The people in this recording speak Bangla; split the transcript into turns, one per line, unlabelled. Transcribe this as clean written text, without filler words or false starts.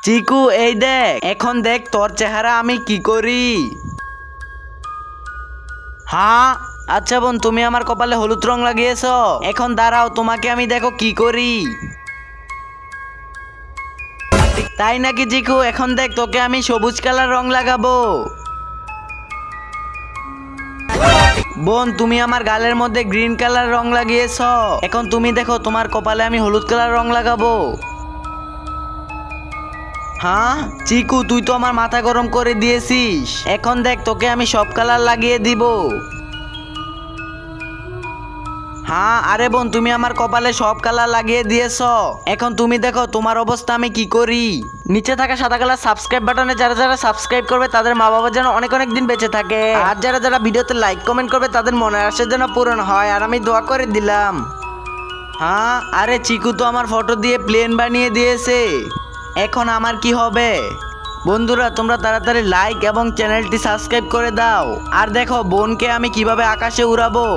চিকু এই দেখ, এখন দেখ তোর চেহারা আমি কি করি। হ্যাঁ আচ্ছা বোন, তুমি আমার কপালে হলুদ রং লাগিয়েছো, এখন দাঁড়াও তোমাকে আমি দেখো কি করি। তাই নাকি চিকু, এখন দেখ তোকে আমি সবুজ কালার রং লাগাবো। বোন তুমি আমার গালের মধ্যে গ্রিন কালার রং লাগিয়েছো, এখন তুমি দেখো তোমার কপালে আমি হলুদ কালার রং লাগাবো। হ্যাঁ চিকু, তুই তো আমার মাথা গরম করে দিয়েছিস, এখন দেখ তোকে আমি সব কালার লাগিয়ে দিব। হ্যাঁ আরে বোন, তুমি আমার কপালে সব কালার লাগিয়ে দিয়েছো, এখন তুমি দেখো তোমার অবস্থা আমি কি করি। নিচে থাকা সাদা কালার সাবস্ক্রাইব বাটনে যারা যারা সাবস্ক্রাইব করবে তাদের মা বাবা যেন অনেক অনেক দিন বেঁচে থাকে, আর যারা যারা ভিডিওতে লাইক কমেন্ট করবে তাদের মনের আশা যেন পূরণ হয়, আর আমি দোয়া করে দিলাম। হ্যাঁ আরে চিকু তো আমার ফটো দিয়ে প্লেন বানিয়ে দিয়েছে, এখন আমার কি হবে। বন্ধুরা তোমরা তাড়াতাড়ি লাইক এবং চ্যানেলটি সাবস্ক্রাইব করে দাও, আর দেখো বোনকে আমি কিভাবে আকাশে উড়াবো।